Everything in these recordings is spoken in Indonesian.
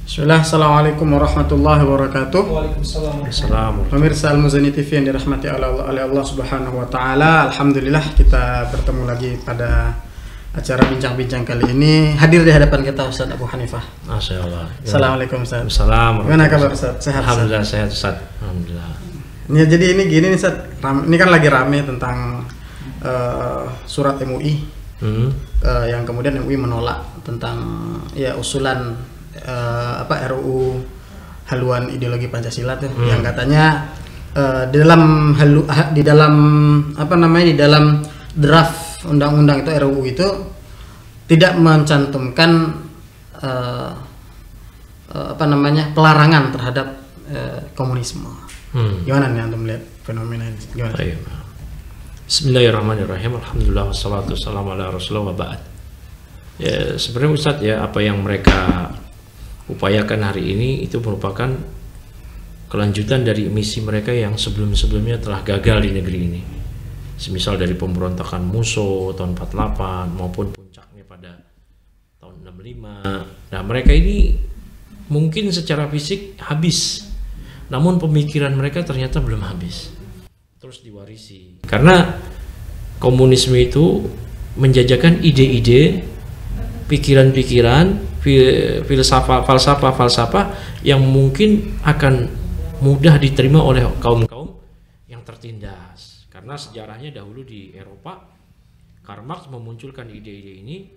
Bismillah, Assalamualaikum warahmatullahi wabarakatuh. Waalaikumsalam. Pemirsa Al-Muzani TV yang dirahmati oleh Allah Subhanahu wa Ta'ala, alhamdulillah kita bertemu lagi pada acara bincang-bincang kali ini. Hadir di hadapan kita Ustaz Abu Hanifah. Masya Allah. Assalamualaikum Ustaz. Assalamualaikum. Gimana kabar Ustaz? Sehat? Alhamdulillah sehat Ustaz. Alhamdulillah. Ini jadi ini gini nih Ustaz, ini kan lagi rame tentang surat MUI yang kemudian MUI menolak tentang ya usulan RUU haluan ideologi Pancasila tuh yang katanya di dalam draft undang-undang itu RUU itu tidak mencantumkan pelarangan terhadap komunisme. Gimana nih antum melihat fenomena ini? Gimana? Bismillahirrahmanirrahim. Alhamdulillah wassalatu wassalamu ala Rasulullah wa ba'd. Ya, sebenarnya Ustaz ya, apa yang mereka upayakan hari ini itu merupakan kelanjutan dari misi mereka yang sebelum-sebelumnya telah gagal di negeri ini. Semisal dari pemberontakan Musso tahun 48 maupun puncaknya pada tahun 65. Nah, mereka ini mungkin secara fisik habis, namun pemikiran mereka ternyata belum habis. Terus diwarisi. Karena komunisme itu menjajakan ide-ide, pikiran-pikiran, falsafah yang mungkin akan mudah diterima oleh kaum-kaum yang tertindas. Karena sejarahnya dahulu di Eropa, Karl Marx memunculkan ide-ide ini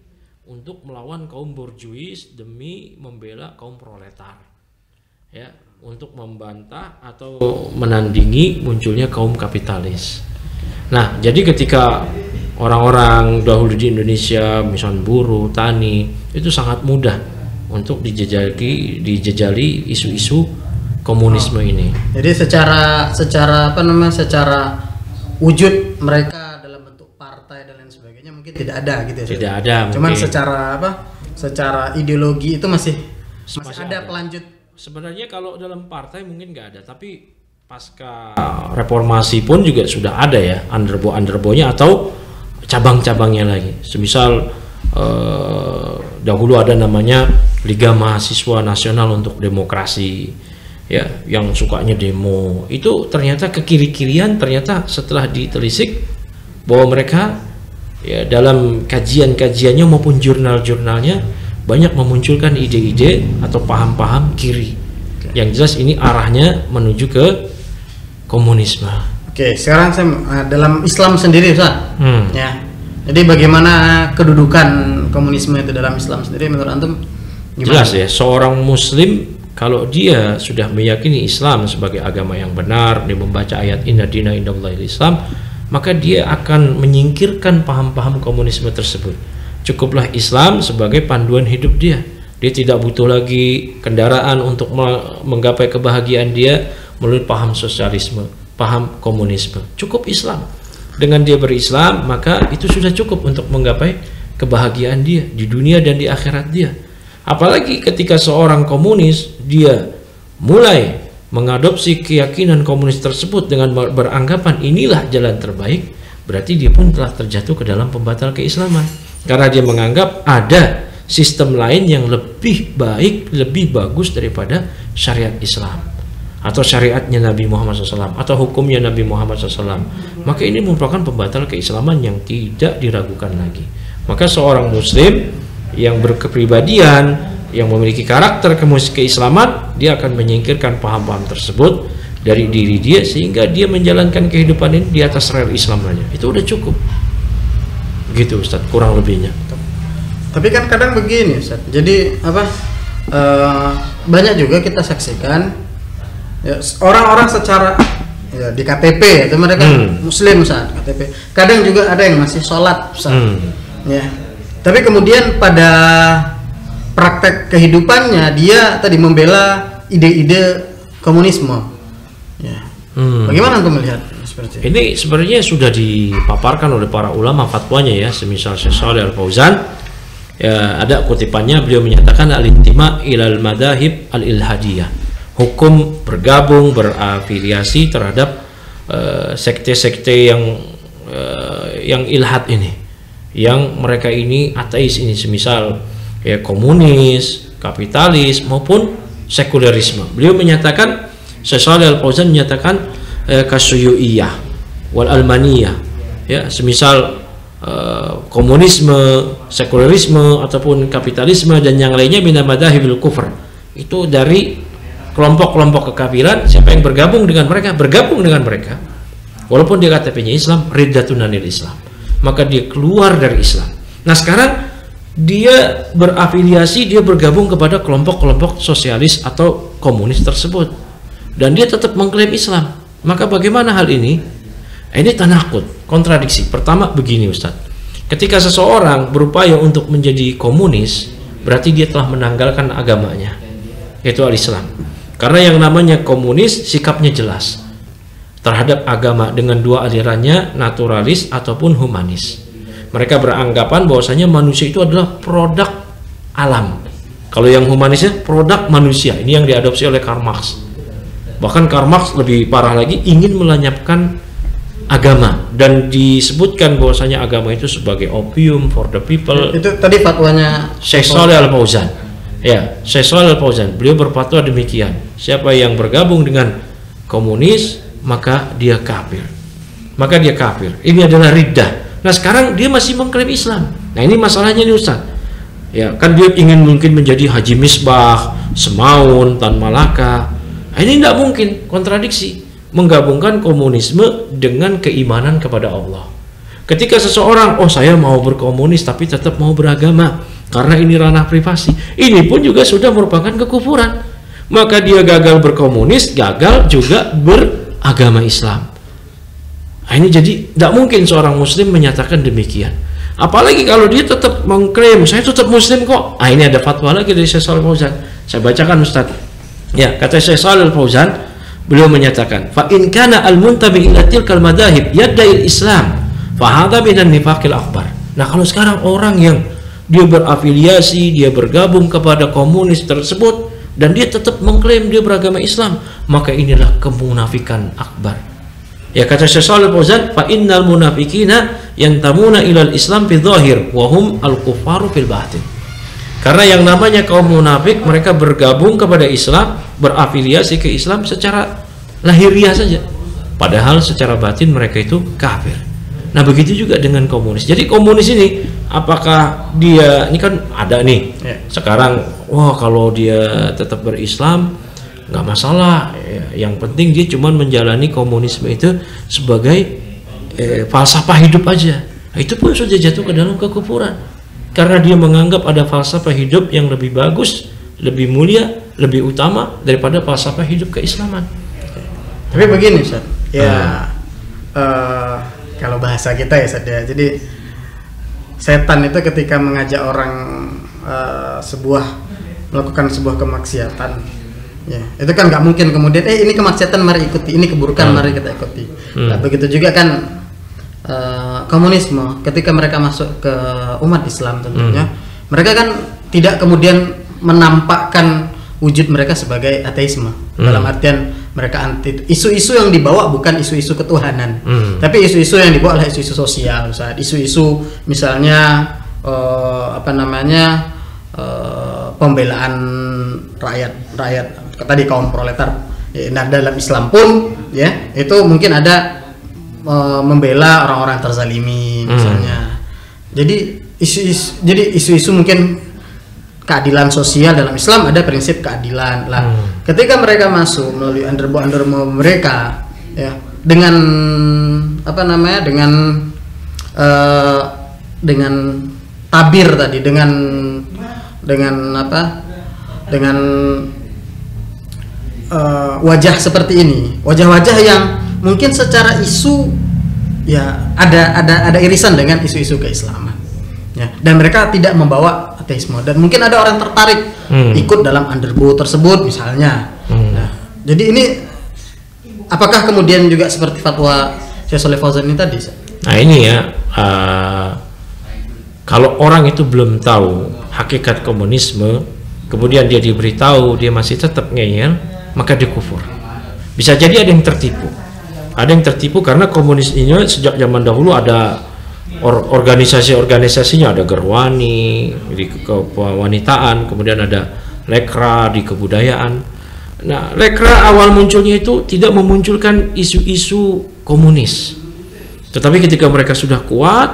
untuk melawan kaum borjuis demi membela kaum proletar, ya, untuk membantah atau menandingi munculnya kaum kapitalis. Nah, jadi ketika orang-orang dahulu di Indonesia, misalnya buruh, tani, itu sangat mudah untuk dijejali isu-isu komunisme ini. Jadi secara wujud mereka dalam bentuk partai dan lain sebagainya mungkin tidak ada gitu ya. Tidak ada. Cuman secara ideologi itu masih ada pelanjut. Sebenarnya kalau dalam partai mungkin nggak ada, tapi pasca reformasi pun juga sudah ada ya underbow-nya atau cabang-cabangnya lagi. Semisal dahulu ada namanya Liga Mahasiswa Nasional untuk Demokrasi, ya, yang sukanya demo. Itu ternyata ke kiri-kirian, ternyata setelah ditelisik bahwa mereka ya dalam kajian-kajiannya maupun jurnal-jurnalnya banyak memunculkan ide-ide atau paham-paham kiri. Yang jelas ini arahnya menuju ke komunisme. Oke, sekarang saya dalam Islam sendiri Ustaz. Ya. Jadi bagaimana kedudukan komunisme itu dalam Islam sendiri menurut antum? Gimana? Jelas ya, seorang muslim kalau dia sudah meyakini Islam sebagai agama yang benar, dia membaca ayat inna dina indallahil Islam, maka dia akan menyingkirkan paham-paham komunisme tersebut. Cukuplah Islam sebagai panduan hidup dia. Dia tidak butuh lagi kendaraan untuk menggapai kebahagiaan dia melalui paham sosialisme, paham komunisme. Cukup Islam. Dengan dia berislam, maka itu sudah cukup untuk menggapai kebahagiaan dia di dunia dan di akhirat dia. Apalagi ketika seorang komunis dia mulai mengadopsi keyakinan komunis tersebut dengan beranggapan inilah jalan terbaik, berarti dia pun telah terjatuh ke dalam pembatal keislaman. Karena dia menganggap ada sistem lain yang lebih baik, lebih bagus daripada syariat Islam atau syariatnya Nabi Muhammad SAW atau hukumnya Nabi Muhammad SAW. Maka ini merupakan pembatal keislaman yang tidak diragukan lagi. Maka seorang muslim yang berkepribadian, yang memiliki karakter keislaman, dia akan menyingkirkan paham-paham tersebut dari diri dia sehingga dia menjalankan kehidupan ini di atas rel Islam saja. Itu udah cukup. Gitu Ustaz, kurang lebihnya. Tapi kan kadang begini Ustaz. Jadi banyak juga kita saksikan ya, orang-orang secara ya, di KTP itu mereka muslim Ustaz, KTP. Kadang juga ada yang masih sholat Ustaz. Ya. Tapi kemudian pada praktek kehidupannya dia tadi membela ide-ide komunisme. Ya. Bagaimana untuk melihat seperti ini? Ini sebenarnya sudah dipaparkan oleh para ulama fatwanya ya, semisal Syekh Shalih Al-Fauzan. Ya, ada kutipannya, beliau menyatakan al-intima ilal madahib al-ilhadiyah. Hukum bergabung, berafiliasi terhadap sekte-sekte yang ilhad ini, yang mereka ini ateis ini, semisal ya komunis, kapitalis maupun sekulerisme. Beliau menyatakan, Syekh Shalih Al Fauzan menyatakan kasyuyu'iyah wal almaniyah, ya, semisal komunisme, sekulerisme ataupun kapitalisme dan yang lainnya min madhahibil kufr, itu dari kelompok-kelompok kekafiran. Siapa yang bergabung dengan mereka walaupun dia KTP-nya Islam, riddatun anil Islam, maka dia keluar dari Islam. Nah sekarang dia berafiliasi, dia bergabung kepada kelompok-kelompok sosialis atau komunis tersebut dan dia tetap mengklaim Islam. Maka bagaimana hal ini? Ini tanakut, kontradiksi. Pertama begini Ustadz, ketika seseorang berupaya untuk menjadi komunis, berarti dia telah menanggalkan agamanya, yaitu al-Islam. Karena yang namanya komunis sikapnya jelas terhadap agama dengan dua alirannya, naturalis ataupun humanis. Mereka beranggapan bahwasanya manusia itu adalah produk alam. Kalau yang humanisnya produk manusia. Ini yang diadopsi oleh Karl Marx. Bahkan Karl Marx lebih parah lagi, ingin melenyapkan agama dan disebutkan bahwasanya agama itu sebagai opium for the people. Itu tadi fatwanya Syekh Shalih Al Fauzan. Ya, Syekh Shalih Al Fauzan, beliau berfatwa demikian. Siapa yang bergabung dengan komunis maka dia kafir. Ini adalah riddah. Nah sekarang dia masih mengklaim Islam. Nah ini masalahnya nih Ustaz. Ya kan dia ingin mungkin menjadi Haji Misbah, Semaun, Tan Malaka. Nah, ini tidak mungkin, kontradiksi menggabungkan komunisme dengan keimanan kepada Allah. Ketika seseorang, oh saya mau berkomunis tapi tetap mau beragama karena ini ranah privasi, ini pun juga sudah merupakan kekufuran. Maka dia gagal berkomunis, gagal juga beragama Islam. Nah, ini jadi tidak mungkin seorang muslim menyatakan demikian. Apalagi kalau dia tetap mengklaim saya tetap muslim kok. Ah, ini ada fatwa lagi dari Syekh Shalih Al Fauzan. Saya bacakan Ustaz. Ya, kata Syekh Shalih Al Fauzan, beliau menyatakan, fa in kana al-muntabi ila tilkal madahib yadda'i al-Islam, fa hadha minan nifaqil akbar. Nah, kalau sekarang orang yang dia berafiliasi, dia bergabung kepada komunis tersebut dan dia tetap mengklaim dia beragama Islam, maka inilah kemunafikan akbar. Ya, kata Syekh Shalih Al Fauzan, fa innal munafiqina yantamuna ilal Islam fi dhahir wa hum al-kuffaru fil batin. Karena yang namanya kaum munafik, mereka bergabung kepada Islam, berafiliasi ke Islam secara lahiriah saja, padahal secara batin mereka itu kafir. Nah begitu juga dengan komunis. Jadi komunis ini, apakah dia, ini kan ada nih sekarang, wah kalau dia tetap berislam nggak masalah, yang penting dia cuma menjalani komunisme itu sebagai falsafah hidup aja. Nah, itu pun sudah jatuh ke dalam kekufuran karena dia menganggap ada falsafah hidup yang lebih bagus, lebih mulia, lebih utama daripada falsafah hidup keislaman. Tapi begini Ustaz, ya kalau bahasa kita ya Ustaz ya, jadi setan itu ketika mengajak orang melakukan sebuah kemaksiatan, ya itu kan nggak mungkin kemudian ini kemaksiatan mari ikuti, ini keburukan mari kita ikuti. Nah begitu juga kan komunisme, ketika mereka masuk ke umat Islam tentunya mereka kan tidak kemudian menampakkan wujud mereka sebagai ateisme, dalam artian mereka anti isu-isu yang dibawa bukan isu-isu ketuhanan, tapi isu-isu yang dibawa adalah isu-isu sosial, isu-isu misalnya pembelaan rakyat tadi kaum proletar. Nah dalam Islam pun ya itu mungkin ada membela orang-orang terzalimi misalnya. Jadi isu-isu mungkin keadilan sosial dalam Islam, ada prinsip keadilan lah. Ketika mereka masuk melalui underbo mereka ya dengan dengan tabir tadi, dengan wajah seperti ini, wajah-wajah yang mungkin secara isu ya ada irisan dengan isu-isu keislaman ya, dan mereka tidak membawa ateisme, dan mungkin ada orang tertarik ikut dalam undergo tersebut misalnya. Nah, jadi ini apakah kemudian juga seperti fatwa Syekh Shalih Al Fauzan ini tadi? Nah ini ya, kalau orang itu belum tahu hakikat komunisme, kemudian dia diberitahu, dia masih tetap ngeyel, maka dia kufur. Bisa jadi ada yang tertipu. Ada yang tertipu karena komunis ini sejak zaman dahulu ada organisasi-organisasinya, ada Gerwani di kewanitaan, kemudian ada lekra di kebudayaan. Nah, lekra awal munculnya itu tidak memunculkan isu-isu komunis, tetapi ketika mereka sudah kuat,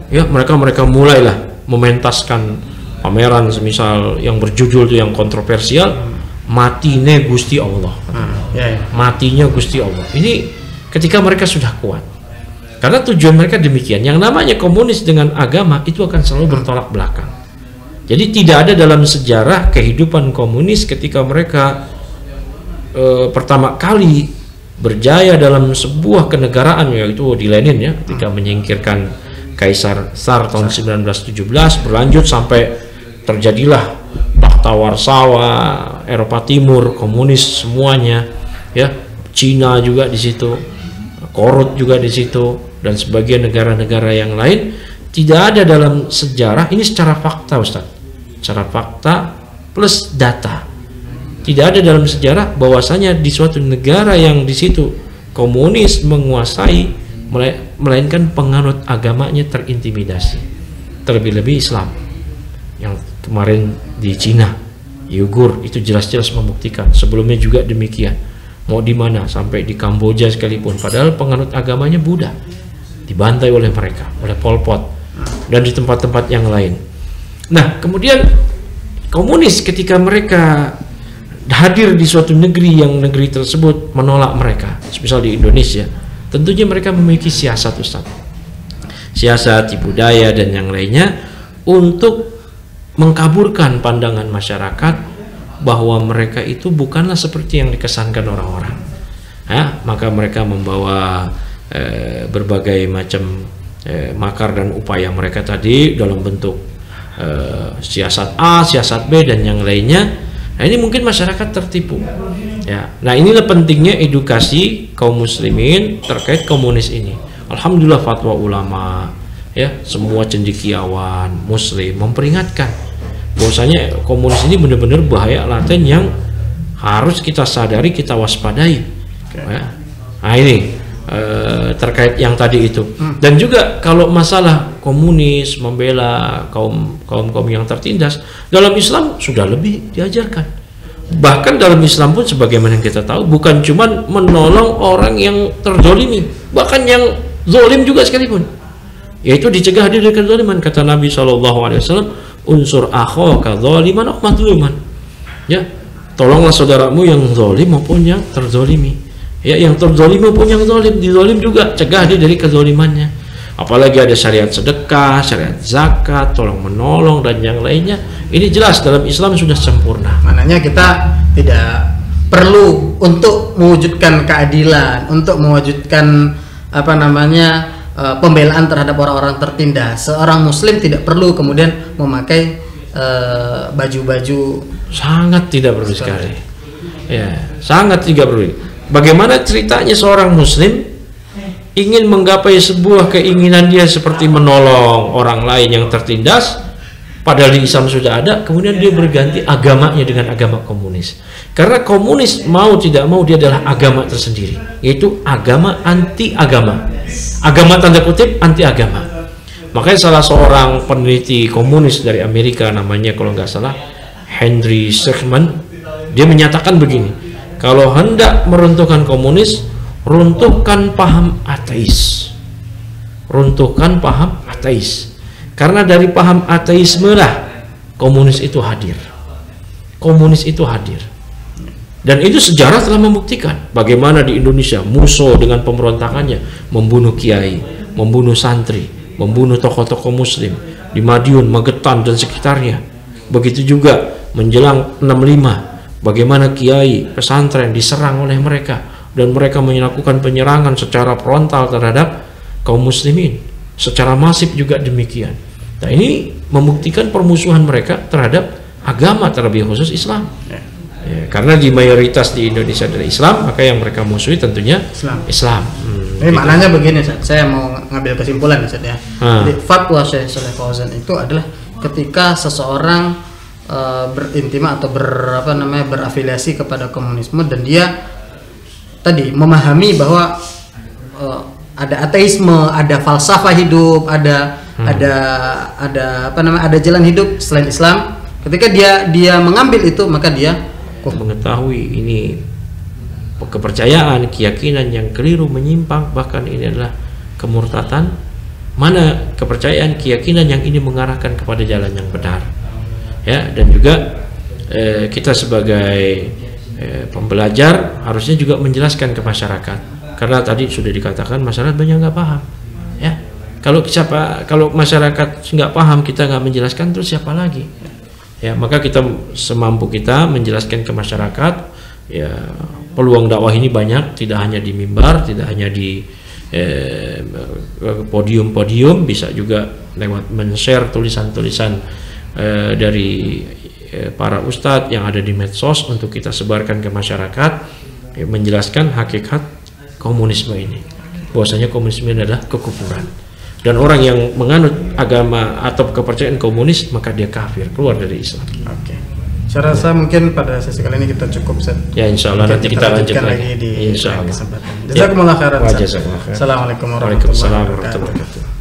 ya mereka mulailah mementaskan pameran semisal yang berjudul itu yang kontroversial, matine Gusti Allah. Matinya Gusti Allah. Ini ketika mereka sudah kuat. Karena tujuan mereka demikian. Yang namanya komunis dengan agama itu akan selalu bertolak belakang. Jadi tidak ada dalam sejarah kehidupan komunis ketika mereka pertama kali berjaya dalam sebuah kenegaraan, yaitu di Lenin ya, ketika menyingkirkan Kaisar Tsar tahun 1917, berlanjut sampai terjadilah Pakta Warsawa, Eropa Timur, komunis semuanya, ya, Cina juga di situ, Korut juga di situ, dan sebagian negara-negara yang lain. Tidak ada dalam sejarah ini secara fakta, Ustaz, secara fakta plus data. Tidak ada dalam sejarah bahwasanya di suatu negara yang di situ komunis menguasai, melainkan penganut agamanya terintimidasi. Terlebih-lebih Islam yang kemarin di Cina, Uyghur, itu jelas-jelas membuktikan. Sebelumnya juga demikian. Mau di mana, sampai di Kamboja sekalipun, padahal penganut agamanya Buddha, dibantai oleh mereka, oleh Pol Pot, dan di tempat-tempat yang lain. Nah, kemudian komunis ketika mereka hadir di suatu negeri yang negeri tersebut menolak mereka, misal di Indonesia, tentunya mereka memiliki siasat, Ustaz, siasat, budaya dan yang lainnya untuk mengkaburkan pandangan masyarakat bahwa mereka itu bukanlah seperti yang dikesankan orang-orang. Maka mereka membawa berbagai macam makar dan upaya mereka tadi dalam bentuk siasat A, siasat B dan yang lainnya. Nah, ini mungkin masyarakat tertipu. Ya. Nah, inilah pentingnya edukasi kaum muslimin terkait komunis ini. Alhamdulillah fatwa ulama, ya, semua cendekiawan muslim memperingatkan bahwasanya komunis ini benar-benar bahaya laten yang harus kita sadari, kita waspadai. Ya. Nah, ini terkait yang tadi itu. Dan juga kalau masalah komunis membela kaum yang tertindas, dalam Islam sudah lebih diajarkan. Bahkan dalam Islam pun sebagaimana yang kita tahu, bukan cuma menolong orang yang terzolimi, bahkan yang zolim juga sekalipun, yaitu dicegah dari kezaliman. Kata Nabi SAW, unsur akhaka zaliman aw mazluman. Ya, tolonglah saudaramu yang zalim maupun yang terzolimi. Ya, yang terzolimi maupun yang zalim, dizalim juga cegah dia dari kezalimannya. Apalagi ada syariat sedekah, syariat zakat, tolong menolong dan yang lainnya. Ini jelas dalam Islam sudah sempurna. Maknanya kita tidak perlu untuk mewujudkan keadilan, untuk mewujudkan pembelaan terhadap orang-orang tertindas. Seorang muslim tidak perlu kemudian memakai baju-baju, sangat tidak perlu sekali. Ya, sangat tidak perlu. Bagaimana ceritanya seorang muslim ingin menggapai sebuah keinginan dia seperti menolong orang lain yang tertindas, padahal di Islam sudah ada, kemudian dia berganti agamanya dengan agama komunis. Karena komunis mau tidak mau dia adalah agama tersendiri, yaitu agama anti agama, agama tanda kutip anti agama. Makanya salah seorang peneliti komunis dari Amerika, namanya kalau nggak salah Henry Sheikman, dia menyatakan begini: kalau hendak meruntuhkan komunis, runtuhkan paham ateis, runtuhkan paham ateis. Karena dari paham ateisme lah komunis itu hadir, komunis itu hadir. Dan itu sejarah telah membuktikan bagaimana di Indonesia musuh dengan pemberontakannya membunuh kiai, membunuh santri, membunuh tokoh-tokoh muslim di Madiun, Magetan dan sekitarnya. Begitu juga menjelang 65, bagaimana kiai pesantren diserang oleh mereka dan mereka melakukan penyerangan secara frontal terhadap kaum muslimin. Secara masif juga demikian. Nah, ini membuktikan permusuhan mereka terhadap agama, terlebih khusus Islam. Ya, karena di mayoritas di Indonesia adalah Islam, maka yang mereka musuhi tentunya Islam. Ini maknanya begini, Ustaz. Saya mau ngambil kesimpulan, Ustaz, ya. Jadi fatwa Syekh Shalih Fauzan itu adalah ketika seseorang berintima atau berafiliasi kepada komunisme dan dia tadi memahami bahwa ada ateisme, ada falsafah hidup, ada jalan hidup selain Islam, Ketika dia mengambil itu, maka dia mengetahui ini kepercayaan, keyakinan yang keliru, menyimpang, bahkan ini adalah kemurtatan. Mana kepercayaan, keyakinan yang ini mengarahkan kepada jalan yang benar, ya. Dan juga kita sebagai pembelajar harusnya juga menjelaskan ke masyarakat, karena tadi sudah dikatakan masyarakat banyak nggak paham, ya. Kalau masyarakat nggak paham, kita nggak menjelaskan, terus siapa lagi, ya. Maka kita semampu kita menjelaskan ke masyarakat, ya. Peluang dakwah ini banyak, tidak hanya di mimbar, tidak hanya di podium-podium, bisa juga lewat men-share tulisan-tulisan dari para ustadz yang ada di medsos untuk kita sebarkan ke masyarakat, ya, menjelaskan hakikat komunisme ini, bahwasanya komunisme ini adalah kekufuran, dan orang yang menganut agama atau kepercayaan komunis maka dia kafir, keluar dari Islam. Oke. Saya rasa mungkin pada sesi kali ini kita cukup, Ustaz. Ya, insya Allah nanti kita lanjutkan lagi di insya Allah. kesempatan. Jazakumullah khairan. Jazakumullah khairan. Assalamualaikum warahmatullahi wabarakatuh.